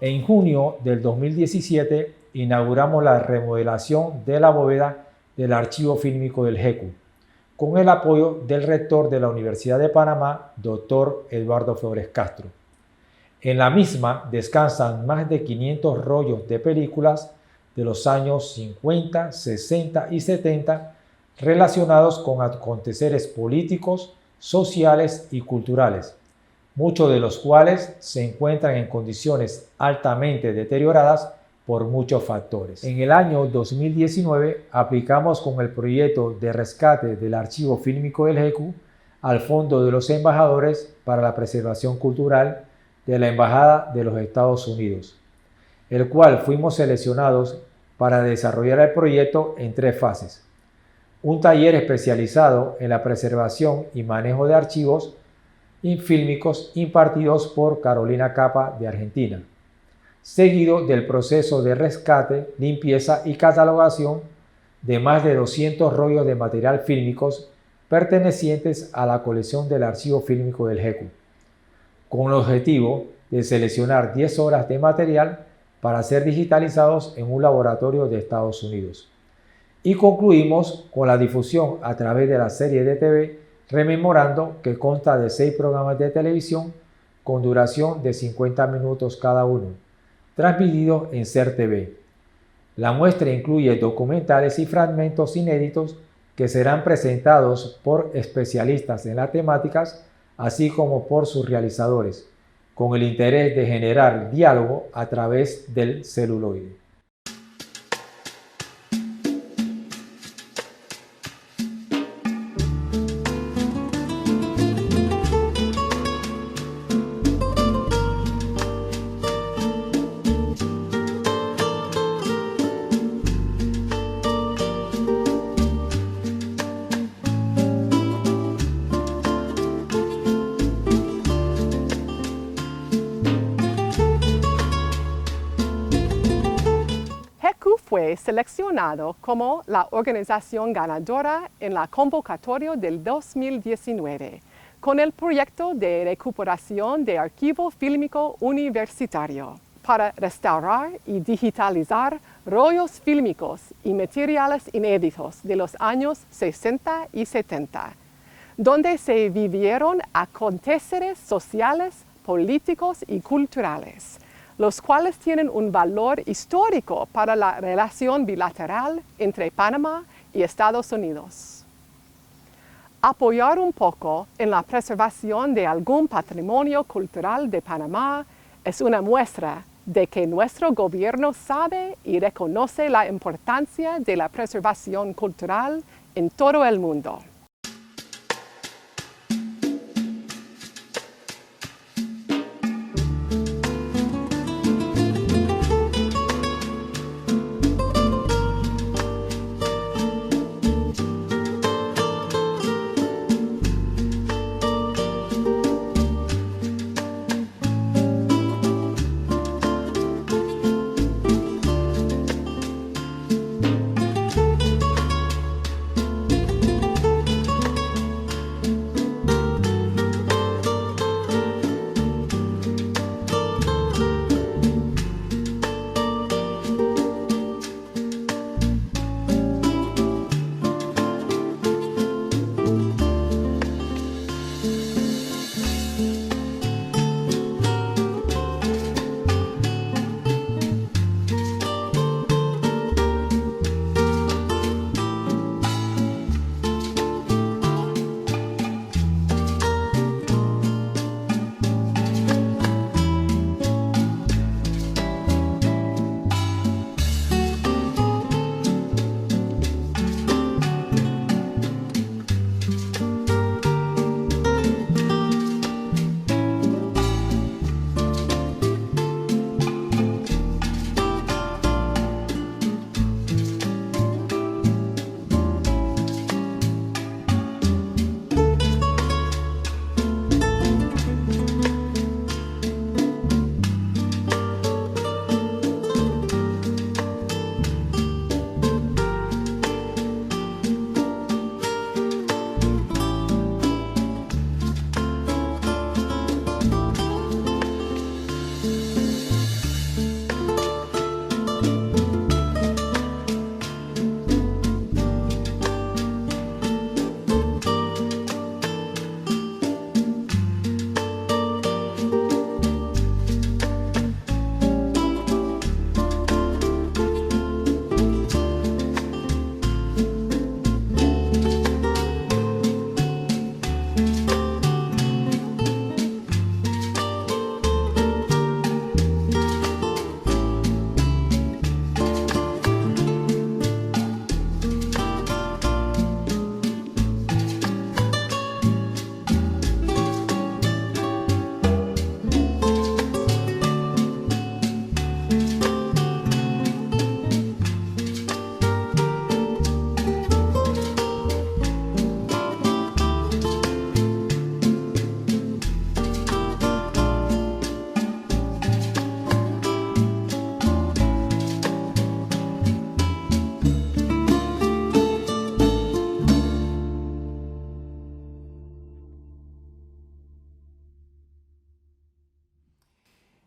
En junio del 2017 inauguramos la remodelación de la bóveda del Archivo Fílmico del GECU, con el apoyo del rector de la Universidad de Panamá, Dr. Eduardo Flores Castro. En la misma descansan más de 500 rollos de películas de los años 50, 60 y 70 relacionados con aconteceres políticos, sociales y culturales, muchos de los cuales se encuentran en condiciones altamente deterioradas por muchos factores. En el año 2019 aplicamos con el proyecto de rescate del Archivo Fílmico del GECU al Fondo de los Embajadores para la Preservación Cultural de la Embajada de los Estados Unidos, el cual fuimos seleccionados para desarrollar el proyecto en 3 fases. Un taller especializado en la preservación y manejo de archivos fílmicos impartidos por Carolina Capa de Argentina, seguido del proceso de rescate, limpieza y catalogación de más de 200 rollos de material fílmicos pertenecientes a la colección del Archivo Fílmico del GECU, con el objetivo de seleccionar 10 horas de material para ser digitalizados en un laboratorio de Estados Unidos. Y concluimos con la difusión a través de la serie de TV Rememorando, que consta de 6 programas de televisión con duración de 50 minutos cada uno, transmitidos en SER TV. La muestra incluye documentales y fragmentos inéditos que serán presentados por especialistas en las temáticas, así como por sus realizadores, con el interés de generar diálogo a través del celuloide. Fue seleccionado como la organización ganadora en la convocatoria del 2019 con el proyecto de recuperación de archivo fílmico universitario para restaurar y digitalizar rollos fílmicos y materiales inéditos de los años 60 y 70, donde se vivieron aconteceres sociales, políticos y culturales, los cuales tienen un valor histórico para la relación bilateral entre Panamá y Estados Unidos. Apoyar un poco en la preservación de algún patrimonio cultural de Panamá es una muestra de que nuestro gobierno sabe y reconoce la importancia de la preservación cultural en todo el mundo.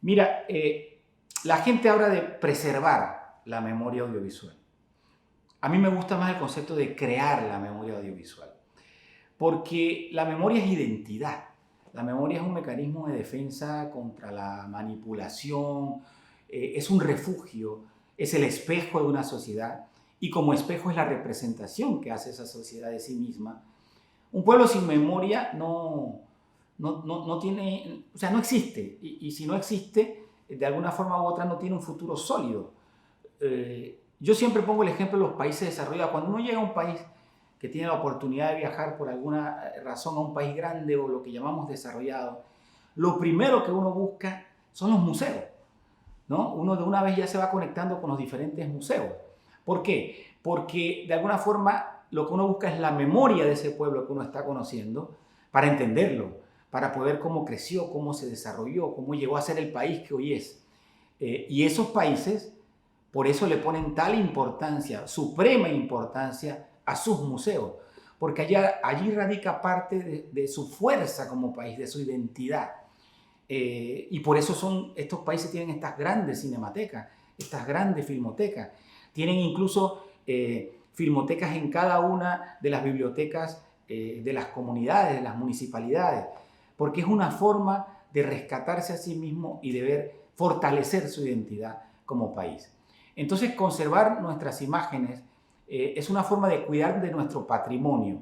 Mira, la gente habla de preservar la memoria audiovisual. A mí me gusta más el concepto de crear la memoria audiovisual, porque la memoria es identidad. La memoria es un mecanismo de defensa contra la manipulación, es un refugio, es el espejo de una sociedad y como espejo es la representación que hace esa sociedad de sí misma. Un pueblo sin memoria no tiene, o sea, no existe y si no existe, de alguna forma u otra no tiene un futuro sólido. Yo siempre pongo el ejemplo de los países desarrollados. Cuando uno llega a un país que tiene la oportunidad de viajar por alguna razón a un país grande o lo que llamamos desarrollado, lo primero que uno busca son los museos, ¿no? Uno de una vez ya se va conectando con los diferentes museos. ¿Por qué? Porque de alguna forma lo que uno busca es la memoria de ese pueblo que uno está conociendo para entenderlo, para poder cómo creció, cómo se desarrolló, cómo llegó a ser el país que hoy es. Y esos países, por eso le ponen tal importancia, suprema importancia a sus museos, porque allí radica parte de su fuerza como país, de su identidad. Y por eso estos países tienen estas grandes cinematecas, estas grandes filmotecas. Tienen incluso filmotecas en cada una de las bibliotecas de las comunidades, de las municipalidades, porque es una forma de rescatarse a sí mismo y de fortalecer su identidad como país. Entonces, conservar nuestras imágenes es una forma de cuidar de nuestro patrimonio.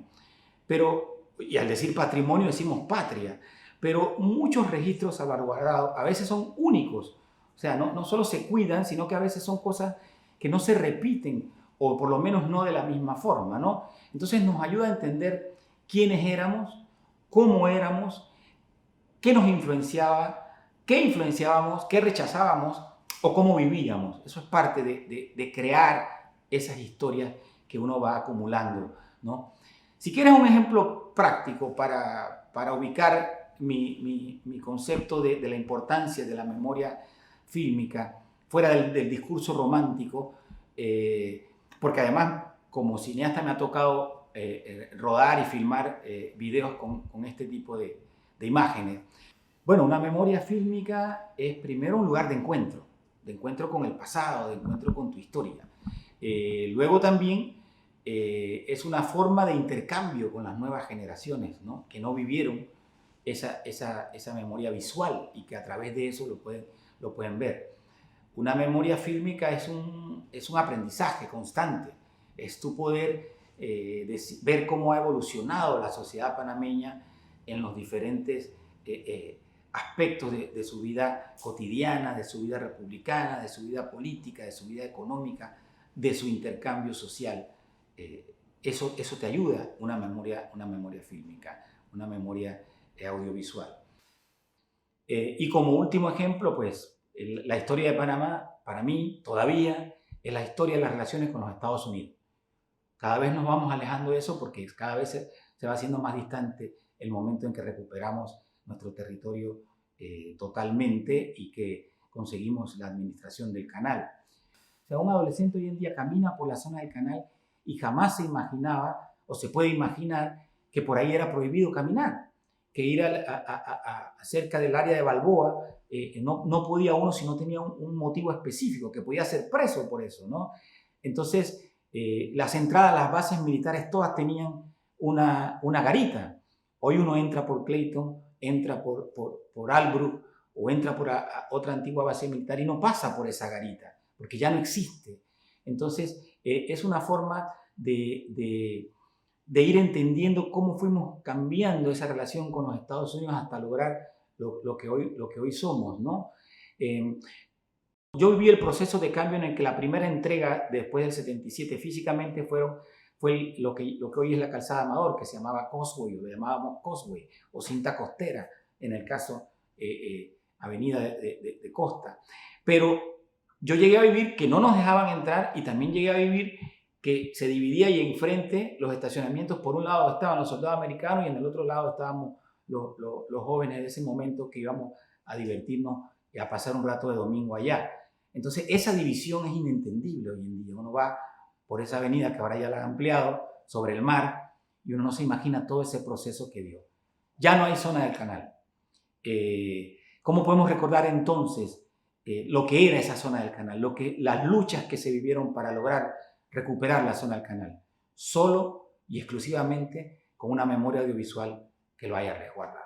Y al decir patrimonio decimos patria, pero muchos registros salvaguardados a veces son únicos. O sea, no solo se cuidan, sino que a veces son cosas que no se repiten, o por lo menos no de la misma forma, ¿no? Entonces nos ayuda a entender quiénes éramos, cómo éramos, qué nos influenciaba, qué influenciábamos, qué rechazábamos o cómo vivíamos. Eso es parte de crear esas historias que uno va acumulando, ¿no? Si quieres un ejemplo práctico para ubicar mi concepto de la importancia de la memoria fílmica fuera del discurso romántico, porque además como cineasta me ha tocado rodar y filmar videos con este tipo de imágenes. Bueno, una memoria fílmica es primero un lugar de encuentro con el pasado, de encuentro con tu historia. Luego también es una forma de intercambio con las nuevas generaciones, ¿no? Que no vivieron esa memoria visual y que a través de eso lo pueden ver. Una memoria fílmica es un aprendizaje constante, es tu poder ver cómo ha evolucionado la sociedad panameña en los diferentes aspectos de su vida cotidiana, de su vida republicana, de su vida política, de su vida económica, de su intercambio social. Eso te ayuda, una memoria fílmica, una memoria audiovisual. Y como último ejemplo, pues la historia de Panamá, para mí, todavía es la historia de las relaciones con los Estados Unidos. Cada vez nos vamos alejando de eso porque cada vez se va haciendo más distante el momento en que recuperamos nuestro territorio totalmente y que conseguimos la administración del canal. O sea, un adolescente hoy en día camina por la zona del canal y jamás se imaginaba o se puede imaginar que por ahí era prohibido caminar, que ir cerca del área de Balboa no podía uno si no tenía un motivo específico, que podía ser preso por eso, ¿no? Entonces, las entradas a las bases militares todas tenían una garita. Hoy uno entra por Clayton, entra por Albrook o entra por otra antigua base militar y no pasa por esa garita, porque ya no existe. Entonces, es una forma de ir entendiendo cómo fuimos cambiando esa relación con los Estados Unidos hasta lograr lo que hoy somos, ¿no? Yo viví el proceso de cambio en el que la primera entrega después del 77 físicamente fue lo que hoy es la calzada Amador, que se llamaba Causeway, lo llamábamos Causeway, o cinta costera, en el caso avenida de costa. Pero yo llegué a vivir que no nos dejaban entrar y también llegué a vivir que se dividía y enfrente los estacionamientos, por un lado estaban los soldados americanos y en el otro lado estábamos los jóvenes de ese momento que íbamos a divertirnos y a pasar un rato de domingo allá. Entonces esa división es inentendible hoy en día. Uno va por esa avenida que ahora ya la han ampliado sobre el mar y uno no se imagina todo ese proceso que dio. Ya no hay zona del canal. ¿Cómo podemos recordar entonces lo que era esa zona del canal, las luchas que se vivieron para lograr recuperar la zona del canal? Solo y exclusivamente con una memoria audiovisual que lo haya resguardado.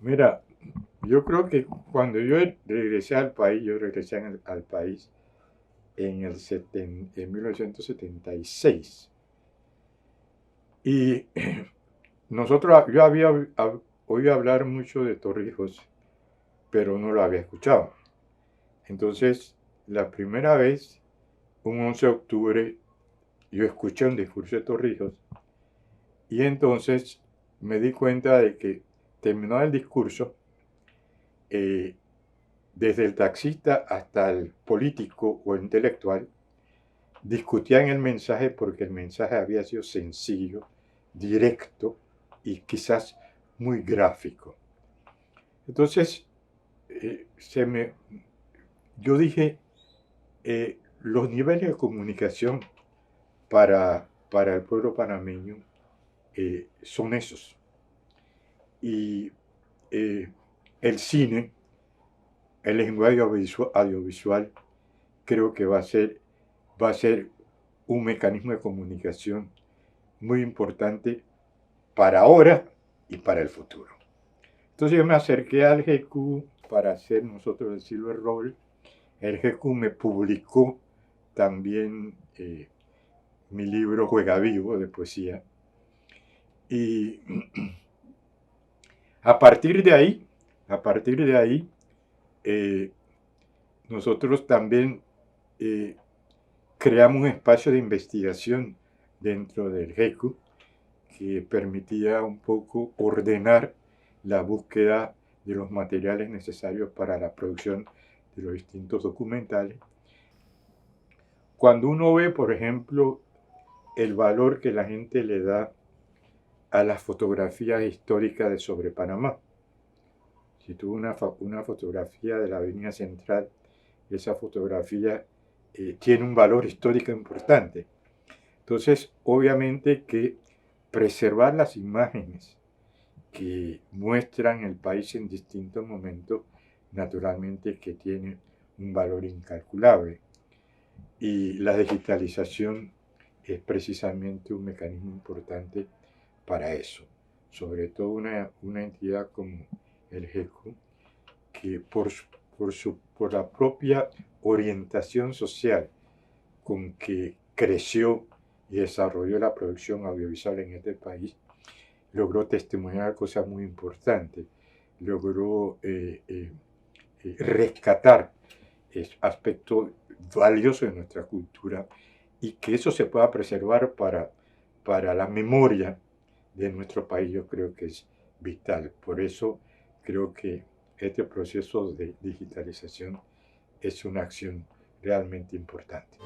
Mira, yo creo que cuando yo regresé al país, al país en 1976. Y yo había oído hablar mucho de Torrijos, pero no lo había escuchado. Entonces, la primera vez, un 11 de octubre, yo escuché un discurso de Torrijos y entonces me di cuenta de que terminó el discurso, desde el taxista hasta el político o intelectual, discutían el mensaje porque el mensaje había sido sencillo, directo y quizás muy gráfico. Entonces, yo dije, los niveles de comunicación para el pueblo panameño son esos. Y el cine, el lenguaje audiovisual, creo que va a ser un mecanismo de comunicación muy importante para ahora y para el futuro. Entonces yo me acerqué al GQ para hacer nosotros el Silver Roll. El GQ me publicó también mi libro Juega Vivo de poesía. Y a partir de ahí, nosotros también creamos un espacio de investigación dentro del GECU que permitía un poco ordenar la búsqueda de los materiales necesarios para la producción de los distintos documentales. Cuando uno ve, por ejemplo, el valor que la gente le da a las fotografías históricas de sobre Panamá. Si tuvo una fotografía de la Avenida Central, esa fotografía tiene un valor histórico importante. Entonces, obviamente que preservar las imágenes que muestran el país en distintos momentos, naturalmente que tiene un valor incalculable. Y la digitalización es precisamente un mecanismo importante para eso. Sobre todo una entidad como el GECO, que por la propia orientación social con que creció y desarrolló la producción audiovisual en este país, logró testimoniar cosas muy importantes, logró rescatar aspectos valiosos de nuestra cultura y que eso se pueda preservar para la memoria de nuestro país, yo creo que es vital. Por eso creo que este proceso de digitalización es una acción realmente importante.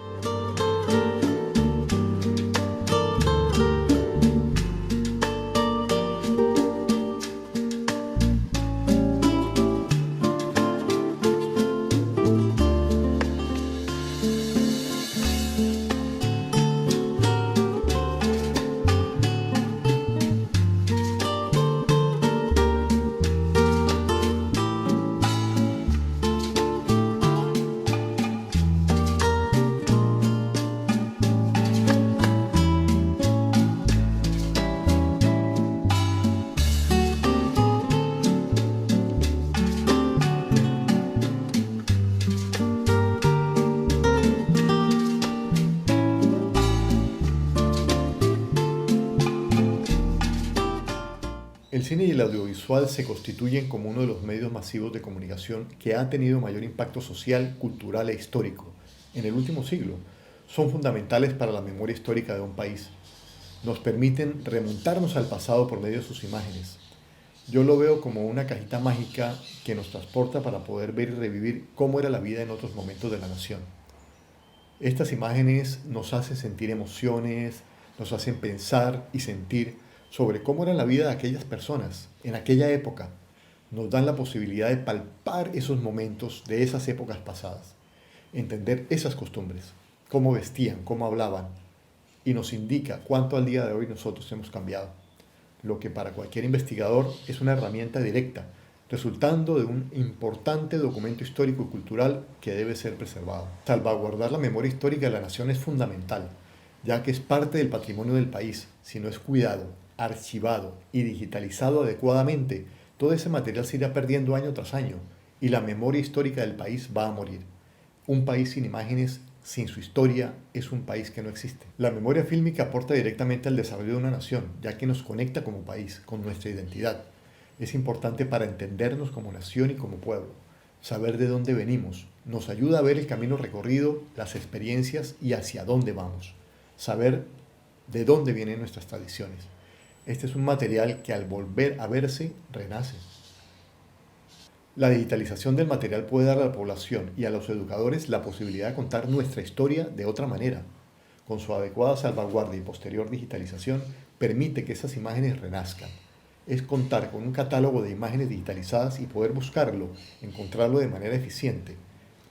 El cine y el audiovisual se constituyen como uno de los medios masivos de comunicación que ha tenido mayor impacto social, cultural e histórico en el último siglo. Son fundamentales para la memoria histórica de un país. Nos permiten remontarnos al pasado por medio de sus imágenes. Yo lo veo como una cajita mágica que nos transporta para poder ver y revivir cómo era la vida en otros momentos de la nación. Estas imágenes nos hacen sentir emociones, nos hacen pensar y sentir sobre cómo era la vida de aquellas personas en aquella época. Nos dan la posibilidad de palpar esos momentos de esas épocas pasadas, entender esas costumbres, cómo vestían, cómo hablaban, y nos indica cuánto al día de hoy nosotros hemos cambiado, lo que para cualquier investigador es una herramienta directa, resultando de un importante documento histórico y cultural que debe ser preservado. Salvaguardar la memoria histórica de la nación es fundamental, ya que es parte del patrimonio del país. Si no es cuidado, archivado y digitalizado adecuadamente, todo ese material se irá perdiendo año tras año y la memoria histórica del país va a morir. Un país sin imágenes, sin su historia, es un país que no existe. La memoria fílmica aporta directamente al desarrollo de una nación, ya que nos conecta como país, con nuestra identidad. Es importante para entendernos como nación y como pueblo. Saber de dónde venimos nos ayuda a ver el camino recorrido, las experiencias y hacia dónde vamos. Saber de dónde vienen nuestras tradiciones. Este es un material que al volver a verse, renace. La digitalización del material puede dar a la población y a los educadores la posibilidad de contar nuestra historia de otra manera. Con su adecuada salvaguardia y posterior digitalización, permite que esas imágenes renazcan. Es contar con un catálogo de imágenes digitalizadas y poder buscarlo, encontrarlo de manera eficiente,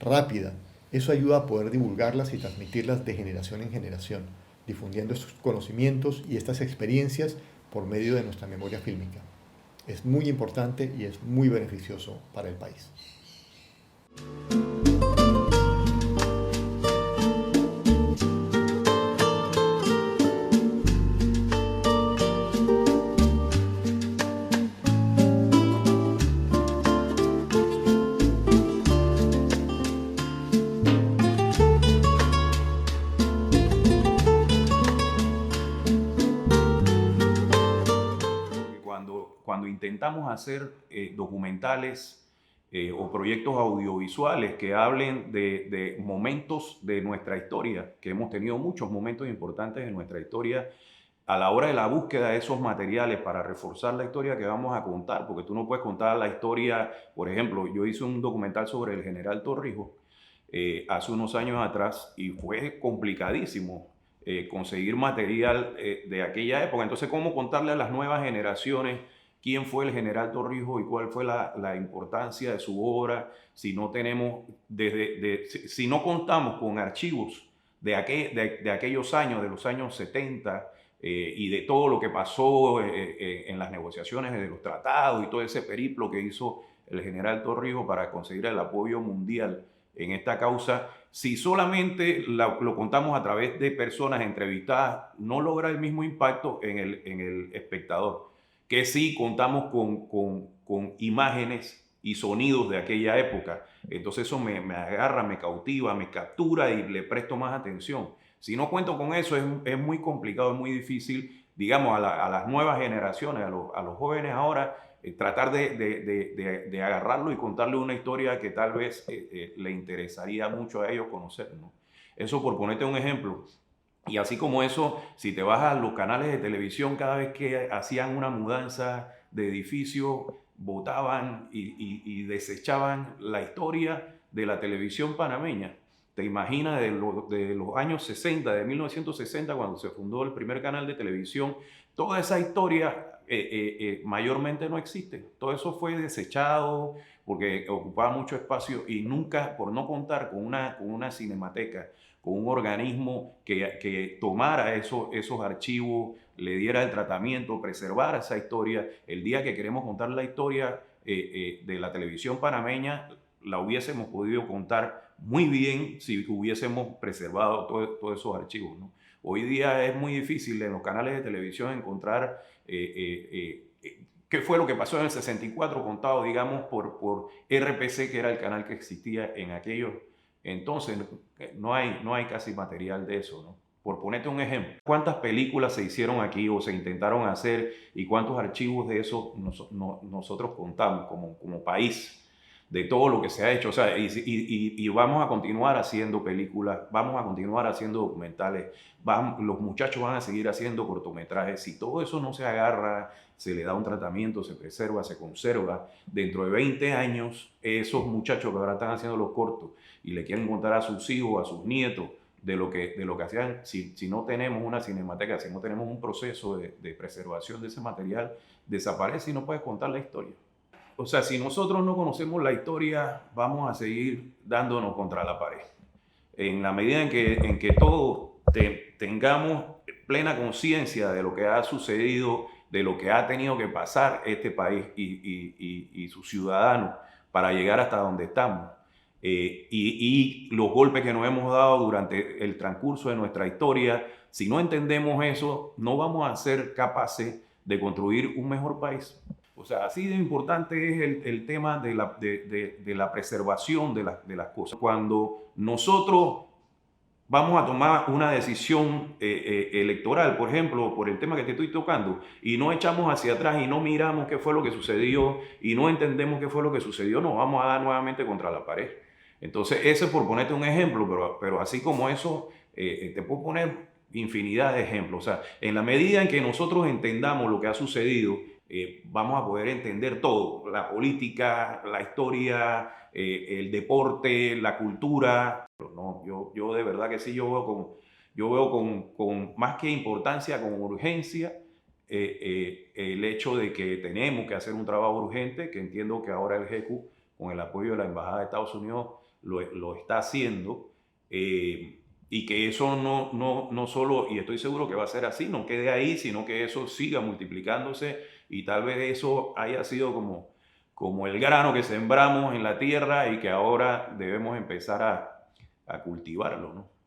rápida. Eso ayuda a poder divulgarlas y transmitirlas de generación en generación, difundiendo estos conocimientos y estas experiencias por medio de nuestra memoria fílmica. Es muy importante y es muy beneficioso para el país. Cuando intentamos hacer documentales o proyectos audiovisuales que hablen de momentos de nuestra historia, que hemos tenido muchos momentos importantes en nuestra historia, a la hora de la búsqueda de esos materiales para reforzar la historia que vamos a contar, porque tú no puedes contar la historia, por ejemplo, yo hice un documental sobre el general Torrijos hace unos años atrás y fue complicadísimo conseguir material de aquella época. Entonces, ¿cómo contarle a las nuevas generaciones quién fue el general Torrijos y cuál fue la importancia de su obra si no tenemos, si no contamos con archivos de aquellos años, de los años 70, y de todo lo que pasó en las negociaciones de los tratados y todo ese periplo que hizo el general Torrijos para conseguir el apoyo mundial en esta causa? Si solamente lo contamos a través de personas entrevistadas, no logra el mismo impacto en el espectador, que si contamos con imágenes y sonidos de aquella época. Entonces eso me agarra, me cautiva, me captura y le presto más atención. Si no cuento con eso, es muy complicado, es muy difícil, digamos, a las nuevas generaciones, a los jóvenes ahora, tratar de agarrarlo y contarle una historia que tal vez le interesaría mucho a ellos conocer, ¿no? Eso por ponerte un ejemplo. Y así como eso, si te vas a los canales de televisión, cada vez que hacían una mudanza de edificio, botaban y desechaban la historia de la televisión panameña. Te imaginas de los años 60, de 1960, cuando se fundó el primer canal de televisión, toda esa historia mayormente no existe. Todo eso fue desechado porque ocupaba mucho espacio y nunca, por no contar con una cinemateca, con un organismo que tomara esos archivos, le diera el tratamiento, preservara esa historia. El día que queremos contar la historia de la televisión panameña, la hubiésemos podido contar muy bien si hubiésemos preservado todos esos archivos, ¿no? Hoy día es muy difícil en los canales de televisión encontrar qué fue lo que pasó en el 64 contado, digamos, por RPC, que era el canal que existía en aquellos entonces. No hay casi material de eso, ¿no? Por ponerte un ejemplo, ¿cuántas películas se hicieron aquí o se intentaron hacer y cuántos archivos de eso nosotros contamos como país? De todo lo que se ha hecho, o sea, y vamos a continuar haciendo películas, vamos a continuar haciendo documentales, los muchachos van a seguir haciendo cortometrajes. Si todo eso no se agarra, se le da un tratamiento, se preserva, se conserva, dentro de 20 años, esos muchachos que ahora están haciendo los cortos y le quieren contar a sus hijos, a sus nietos, de lo que hacían, si no tenemos una cinemateca, si no tenemos un proceso de preservación de ese material, desaparece y no puedes contar la historia. O sea, si nosotros no conocemos la historia, vamos a seguir dándonos contra la pared. En la medida en que todos tengamos plena conciencia de lo que ha sucedido, de lo que ha tenido que pasar este país y sus ciudadanos para llegar hasta donde estamos, y los golpes que nos hemos dado durante el transcurso de nuestra historia, si no entendemos eso, no vamos a ser capaces de construir un mejor país. O sea, así de importante es el tema de la preservación de las cosas. Cuando nosotros vamos a tomar una decisión electoral, por ejemplo, por el tema que te estoy tocando, y no echamos hacia atrás y no miramos qué fue lo que sucedió y no entendemos qué fue lo que sucedió, nos vamos a dar nuevamente contra la pared. Entonces, ese es por ponerte un ejemplo, pero así como eso, te puedo poner infinidad de ejemplos. O sea, en la medida en que nosotros entendamos lo que ha sucedido, vamos a poder entender todo, la política, la historia, el deporte, la cultura. No, yo de verdad que sí, yo veo con más que importancia, con urgencia, el hecho de que tenemos que hacer un trabajo urgente, que entiendo que ahora el GECU, con el apoyo de la Embajada de Estados Unidos, lo está haciendo, y que eso no solo, y estoy seguro que va a ser así, no quede ahí, sino que eso siga multiplicándose y tal vez eso haya sido como el grano que sembramos en la tierra y que ahora debemos empezar a cultivarlo, ¿no?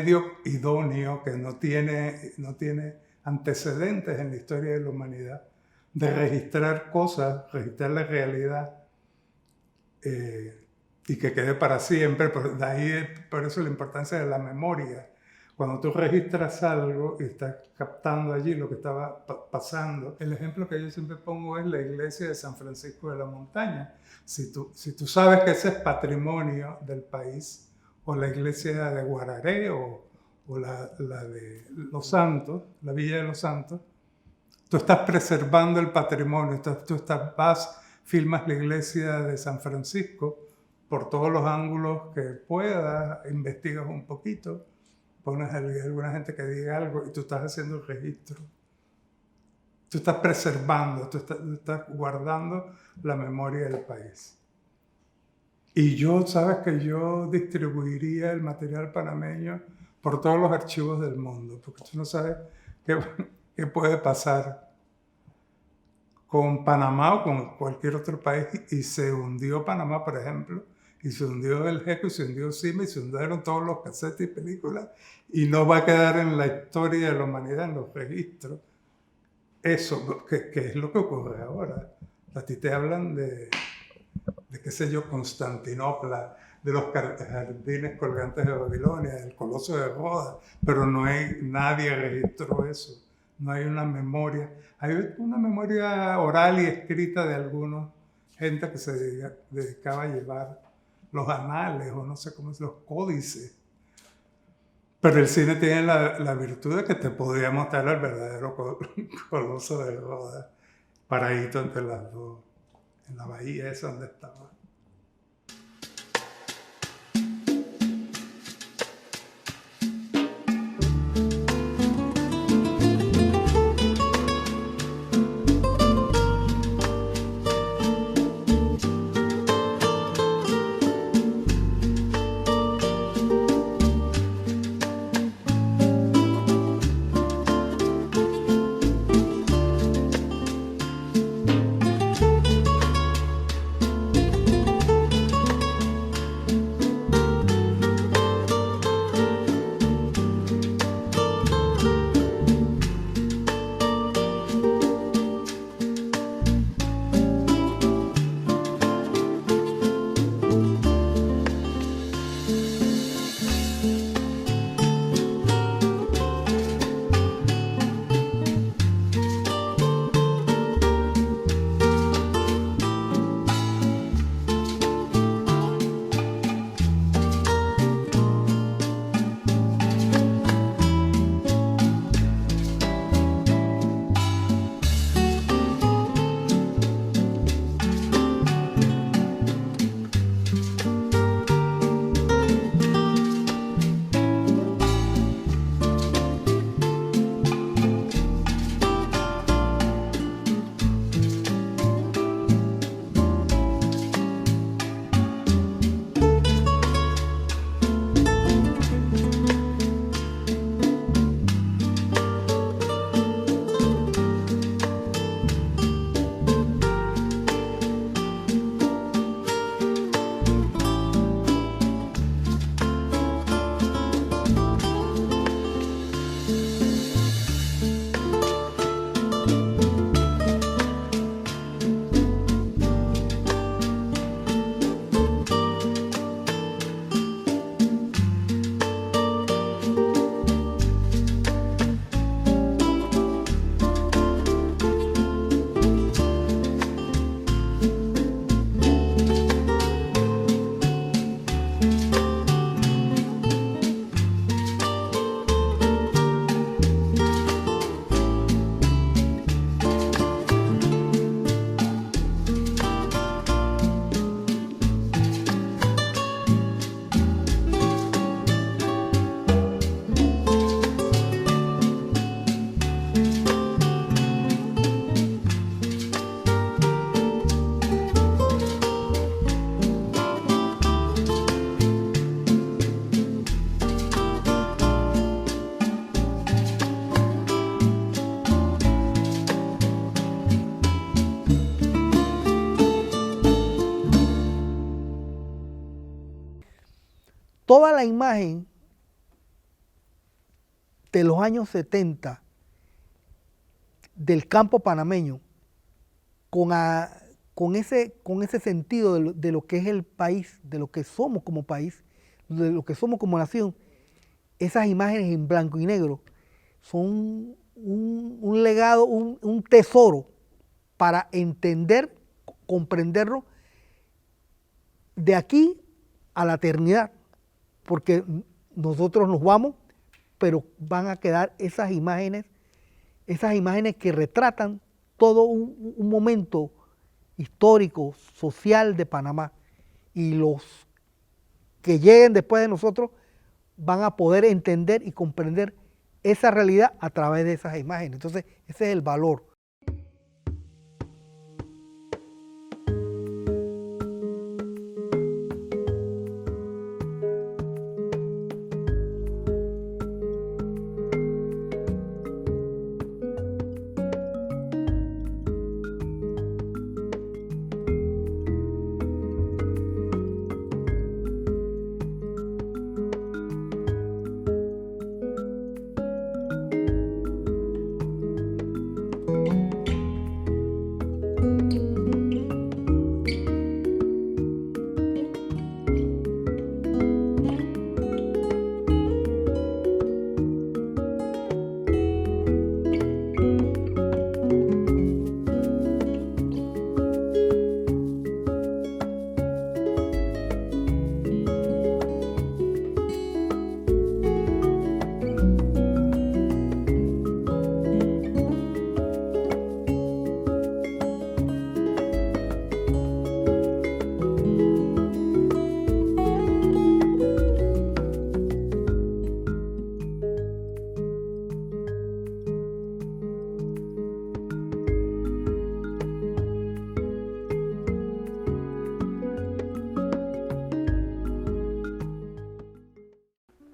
medio idóneo que no tiene antecedentes en la historia de la humanidad, de registrar cosas, registrar la realidad y que quede para siempre. De ahí, por eso la importancia de la memoria. Cuando tú registras algo y estás captando allí lo que estaba pasando. El ejemplo que yo siempre pongo es la iglesia de San Francisco de la Montaña. Si tú sabes que ese es patrimonio del país, o la iglesia de Guararé, o la de Los Santos, la Villa de Los Santos, tú estás preservando el patrimonio. Filmas la iglesia de San Francisco por todos los ángulos que puedas, investigas un poquito, pones a alguna gente que diga algo y tú estás haciendo el registro. Tú estás preservando, tú estás guardando la memoria del país. Y sabes que yo distribuiría el material panameño por todos los archivos del mundo, porque tú no sabes qué puede pasar con Panamá o con cualquier otro país. Y se hundió Panamá, por ejemplo, y se hundió el GECO, y se hundió CIMA, y se hundieron todos los casetes y películas, y no va a quedar en la historia de la humanidad, en los registros. Eso, que es lo que ocurre ahora. A ti te hablan de qué sé yo, Constantinopla, de los jardines colgantes de Babilonia, del Coloso de Rodas, pero nadie registró eso. No hay una memoria. Hay una memoria oral y escrita de algunos gente que se dedicaba a llevar los anales, o no sé cómo es, los códices. Pero el cine tiene la virtud de que te podría mostrar el verdadero Coloso de Rodas, paradito entre las dos, en la bahía esa donde estaba. Toda la imagen de los años 70 del campo panameño con ese sentido de lo que es el país, de lo que somos como país, de lo que somos como nación, esas imágenes en blanco y negro son un legado, un tesoro para entender, comprenderlo de aquí a la eternidad, porque nosotros nos vamos, pero van a quedar esas imágenes que retratan todo un momento histórico, social de Panamá, y los que lleguen después de nosotros van a poder entender y comprender esa realidad a través de esas imágenes. Entonces, ese es el valor.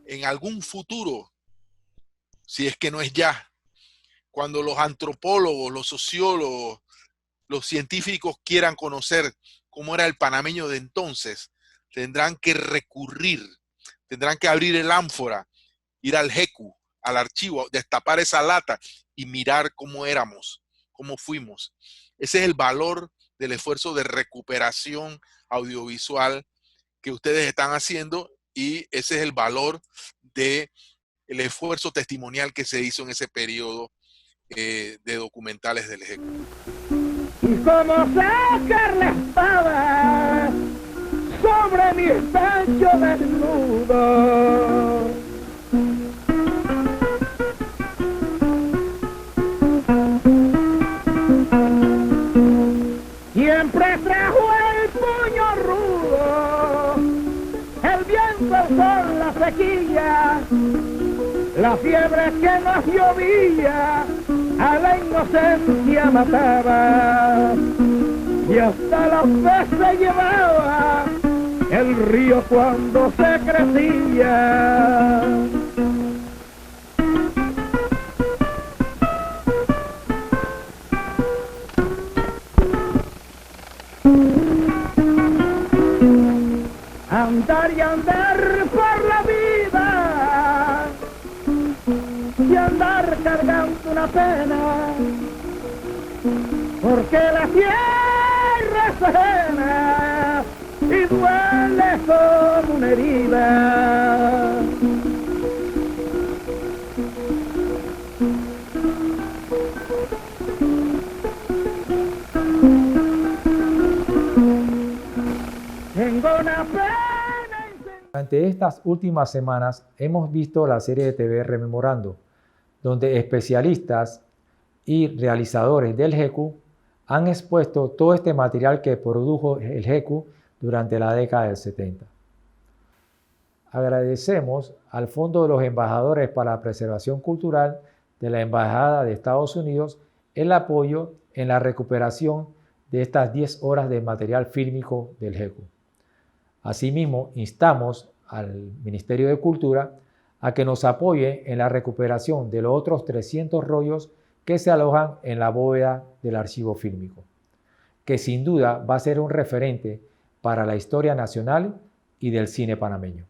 En algún futuro, si es que no es ya, cuando los antropólogos, los sociólogos, los científicos quieran conocer cómo era el panameño de entonces, tendrán que recurrir, tendrán que abrir el ánfora, ir al Hecu, al archivo, destapar esa lata y mirar cómo éramos, cómo fuimos. Ese es el valor del esfuerzo de recuperación audiovisual que ustedes están haciendo, y ese es el valor del esfuerzo testimonial que se hizo en ese periodo de documentales del Hecu. Y como sacar la espada sobre mi pecho desnudo, siempre trajo el puño rudo, el viento, el sol, la sequía, la fiebre que nos llovía, a la inocencia mataba, y hasta la fe se llevaba el río cuando se crecía. Andar y andar por la vida, y andar cargando una pena, porque la tierra es ajena y duele como una herida. Tengo una pena. Durante estas últimas semanas hemos visto la serie de TV Rememorando, donde especialistas y realizadores del Hecu han expuesto todo este material que produjo el Hecu durante la década del 70. Agradecemos al Fondo de los Embajadores para la Preservación Cultural de la Embajada de Estados Unidos el apoyo en la recuperación de estas 10 horas de material fílmico del Hecu. Asimismo, instamos al Ministerio de Cultura a que nos apoye en la recuperación de los otros 300 rollos que se alojan en la bóveda del archivo fílmico, que sin duda va a ser un referente para la historia nacional y del cine panameño.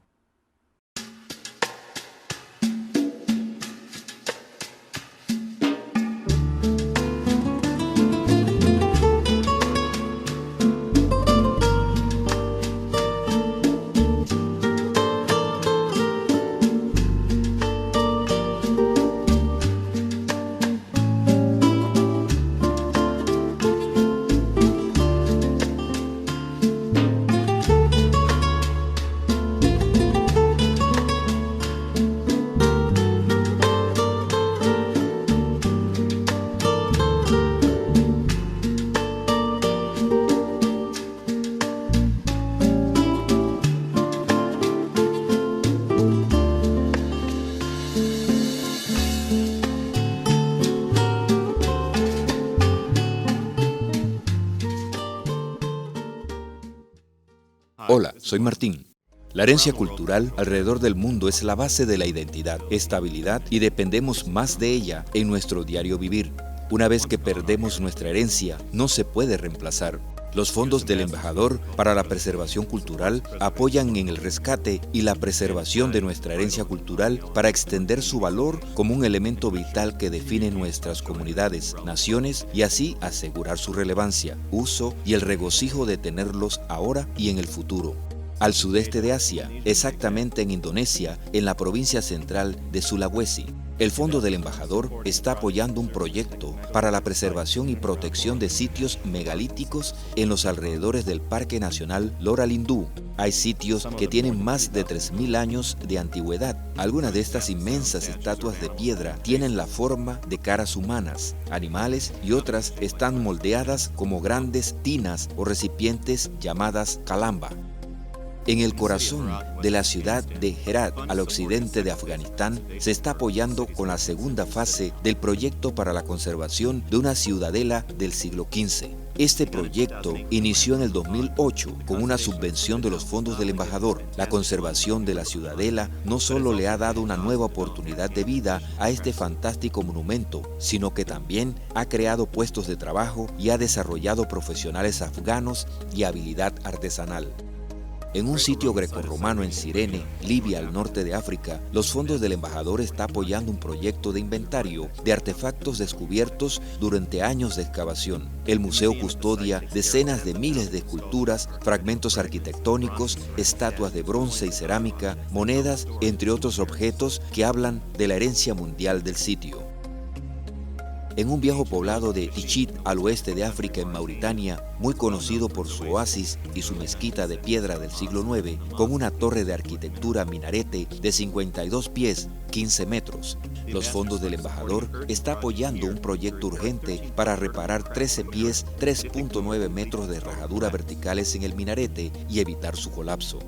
Hola, soy Martín. La herencia cultural alrededor del mundo es la base de la identidad, estabilidad y dependemos más de ella en nuestro diario vivir. Una vez que perdemos nuestra herencia, no se puede reemplazar. Los fondos del embajador para la preservación cultural apoyan en el rescate y la preservación de nuestra herencia cultural para extender su valor como un elemento vital que define nuestras comunidades, naciones y así asegurar su relevancia, uso y el regocijo de tenerlos ahora y en el futuro. Al sudeste de Asia, exactamente en Indonesia, en la provincia central de Sulawesi, el Fondo del Embajador está apoyando un proyecto para la preservación y protección de sitios megalíticos en los alrededores del Parque Nacional Lora Lindu. Hay sitios que tienen más de 3.000 años de antigüedad. Algunas de estas inmensas estatuas de piedra tienen la forma de caras humanas, animales y otras están moldeadas como grandes tinas o recipientes llamadas calamba. En el corazón de la ciudad de Herat, al occidente de Afganistán, se está apoyando con la segunda fase del proyecto para la conservación de una ciudadela del siglo XV. Este proyecto inició en el 2008 con una subvención de los fondos del embajador. La conservación de la ciudadela no solo le ha dado una nueva oportunidad de vida a este fantástico monumento, sino que también ha creado puestos de trabajo y ha desarrollado profesionales afganos y habilidad artesanal. En un sitio grecorromano en Cirene, Libia, al norte de África, los fondos del embajador está apoyando un proyecto de inventario de artefactos descubiertos durante años de excavación. El museo custodia decenas de miles de esculturas, fragmentos arquitectónicos, estatuas de bronce y cerámica, monedas, entre otros objetos que hablan de la herencia mundial del sitio. En un viejo poblado de Tichit, al oeste de África, en Mauritania, muy conocido por su oasis y su mezquita de piedra del siglo IX, con una torre de arquitectura minarete de 52 pies, 15 metros. Los fondos del embajador está apoyando un proyecto urgente para reparar 13 pies, 3.9 metros de rajadura verticales en el minarete y evitar su colapso.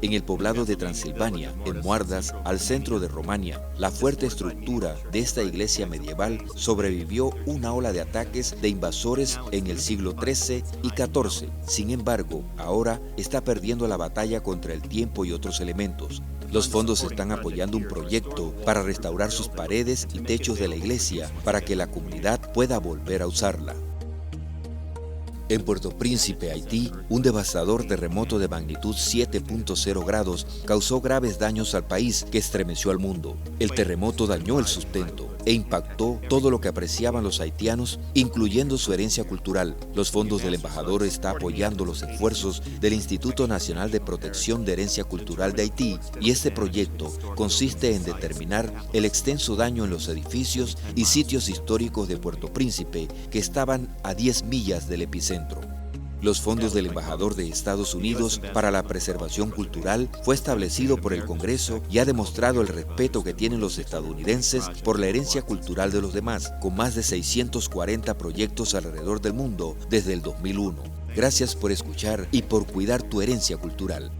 En el poblado de Transilvania, en Muardas, al centro de Romania, la fuerte estructura de esta iglesia medieval sobrevivió una ola de ataques de invasores en el siglo XIII y XIV. Sin embargo, ahora está perdiendo la batalla contra el tiempo y otros elementos. Los fondos están apoyando un proyecto para restaurar sus paredes y techos de la iglesia para que la comunidad pueda volver a usarla. En Puerto Príncipe, Haití, un devastador terremoto de magnitud 7.0 grados causó graves daños al país que estremeció al mundo. El terremoto dañó el sustento e impactó todo lo que apreciaban los haitianos, incluyendo su herencia cultural. Los fondos del embajador está apoyando los esfuerzos del Instituto Nacional de Protección de Herencia Cultural de Haití y este proyecto consiste en determinar el extenso daño en los edificios y sitios históricos de Puerto Príncipe que estaban a 10 millas del epicentro. Los fondos del embajador de Estados Unidos para la preservación cultural fue establecido por el Congreso y ha demostrado el respeto que tienen los estadounidenses por la herencia cultural de los demás, con más de 640 proyectos alrededor del mundo desde el 2001. Gracias por escuchar y por cuidar tu herencia cultural.